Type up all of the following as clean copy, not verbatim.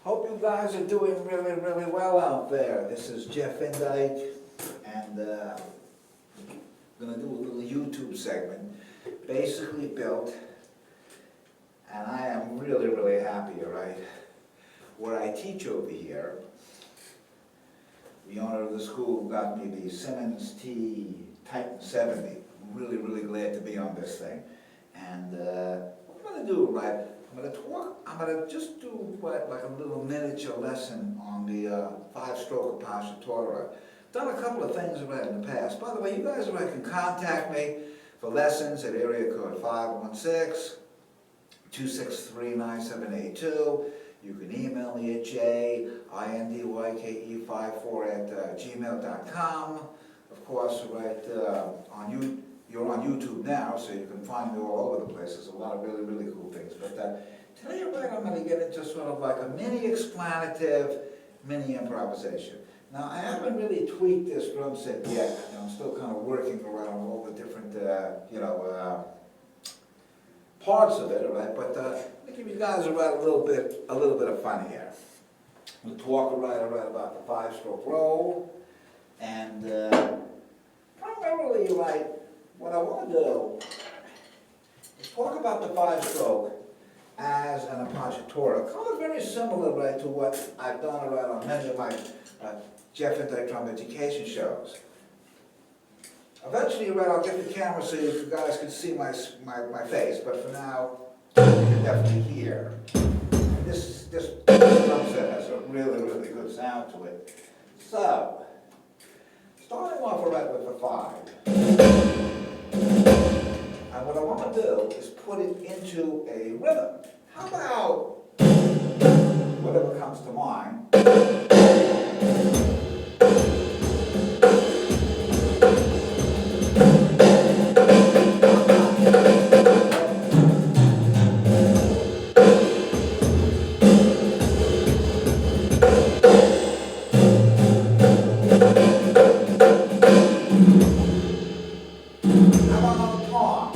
Hope you guys are doing really, really well out there. This is Jeff Indike, and I'm gonna do a little YouTube segment, basically built, and I am really, really happy, all right? Where I teach over here, the owner of the school got me the Simmons T Titan 70. I'm really, really glad to be on this thing. And what I'm gonna do, right, I'm gonna just do like a little miniature lesson on the 5-stroke appoggiatura. Done a couple of things right in the past. By the way, you guys can contact me for lessons at area code 516-263-9782. You can email me at jindyke54@gmail.com. Of course, you're on YouTube now, so you can find me all over the place. There's a lot of really, really cool things. But today, I'm going to get into sort of like a mini explanative, mini improvisation. Now, I haven't really tweaked this drum set yet. I'm still kind of working around all the different, parts of it, all right? But let me give you guys a little bit of fun here. We'll talk about the 5-stroke roll, and primarily, what I want to do is talk about the 5-stroke as an appoggiatura, kind of very similar, to what I've done on many of my Jeff Indike drum education shows. Eventually, I'll get the camera so you guys can see my face, but for now, you can definitely hear. And this drum set has a really, really good sound to it. So, starting off with the 5. And what I want to do is put it into a rhythm. How about whatever comes to mind? How about on the tom?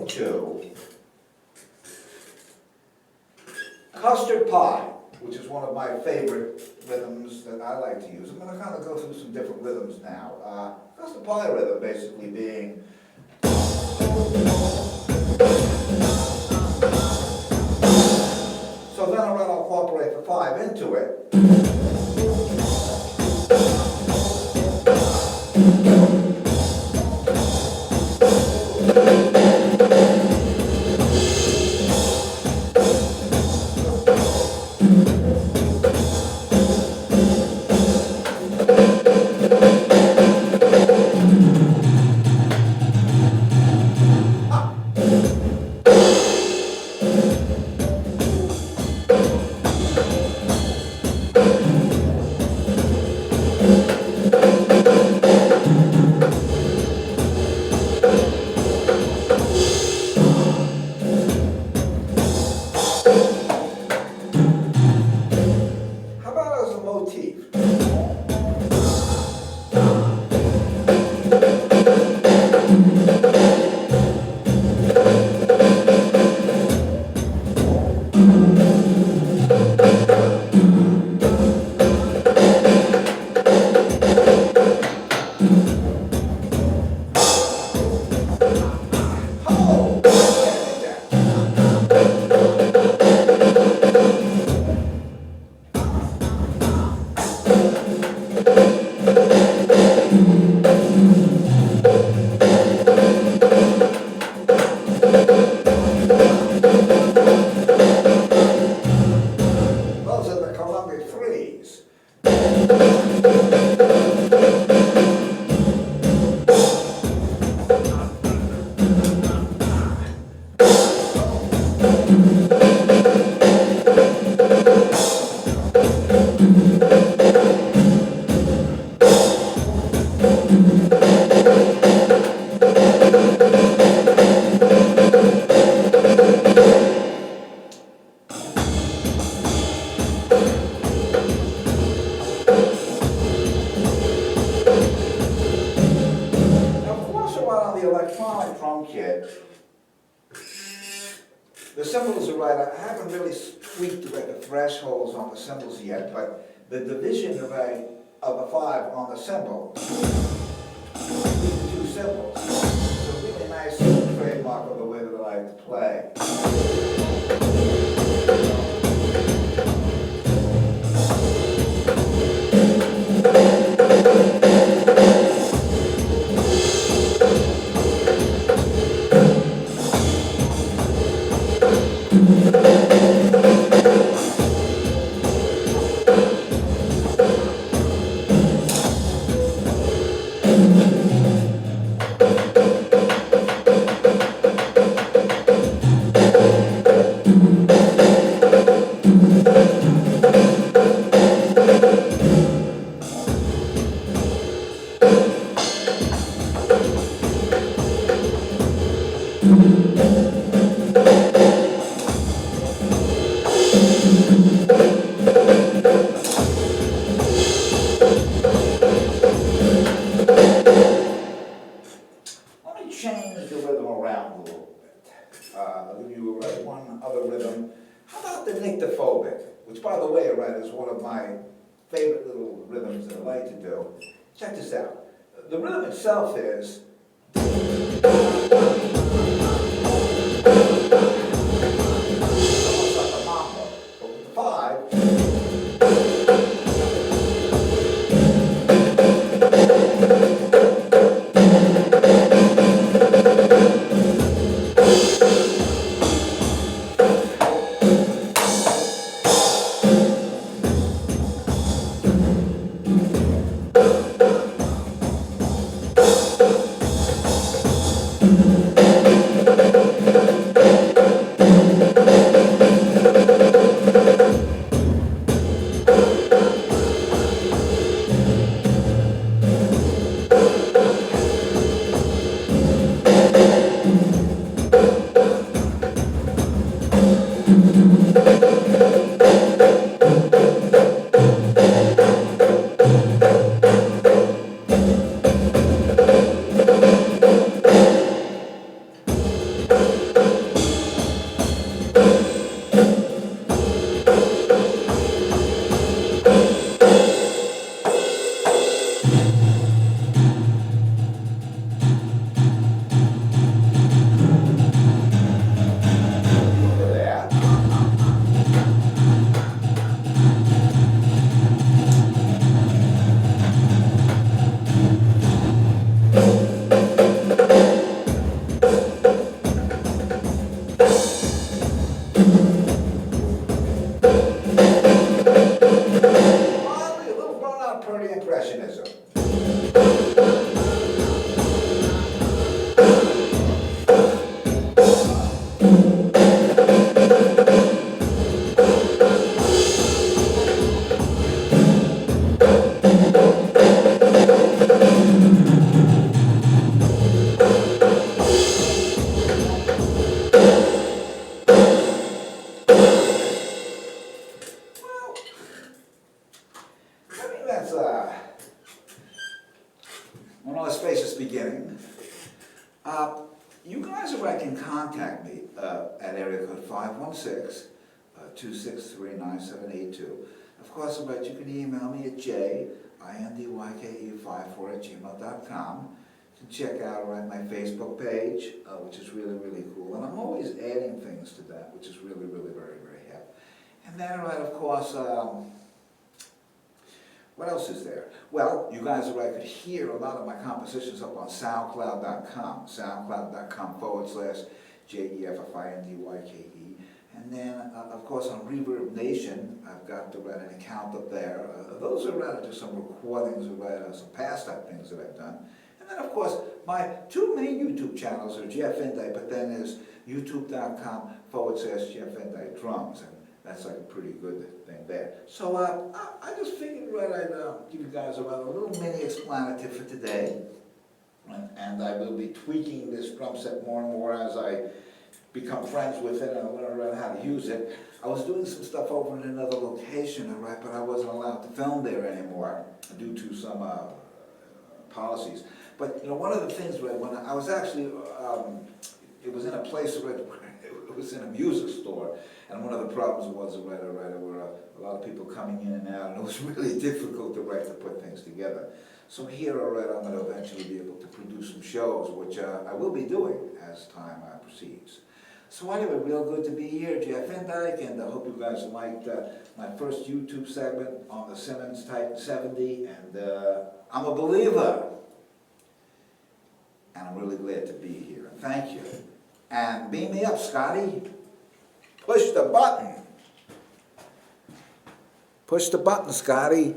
into Custard Pie, which is one of my favorite rhythms that I like to use. I'm going to kind of go through some different rhythms now. Custard Pie rhythm basically being so then I'll incorporate the 5 into it. How about as a motif? Those are the Columbia threes. Now, of course, while on the electronic drum kit, the cymbals are right. I haven't really tweaked the thresholds on the cymbals yet, but the division of a 5 on the cymbal, the 2 cymbals, is a really nice trademark of the way that I like to play. Let me change the rhythm around a little bit. I'll give you one other rhythm. How about the nyctophobic, which, by the way, is one of my favorite little rhythms that I like to do. Check this out. The rhythm itself is almost like a mambo, but with the 5. contact me at area code 516-263-9782. Of course, all right, you can email me at jindyke54@gmail.com. You can check out my Facebook page, which is really, really cool. And I'm always adding things to that, which is really, really very, very happy. And then, of course, what else is there? Well, you guys could hear a lot of my compositions up on SoundCloud.com, SoundCloud.com/JEFFINDYKE. And then, of course, on Reverb Nation, I've got an account up there. Those are just some recordings of some past things that I've done. And then, of course, my two main YouTube channels are Jeff Indyke, but then there's youtube.com/Jeff Indyke Drums. And that's like a pretty good thing there. So I just figured I'd give you guys a little mini explanative for today. And I will be tweaking this drum set more and more as I become friends with it and I learn how to use it. I was doing some stuff over in another location, but I wasn't allowed to film there anymore due to some policies. But one of the things, when I was actually, it was in a place where it was in a music store, and one of the problems was there were a lot of people coming in and out, and it was really difficult to put things together. So here, I'm going to eventually be able to produce some shows, which I will be doing as time proceeds. So anyway, real good to be here, Jeff Indyke, and I hope you guys liked my first YouTube segment on the Simmons Titan 70, and I'm a believer, and I'm really glad to be here. Thank you. And beam me up, Scotty. Push the button. Push the button, Scotty.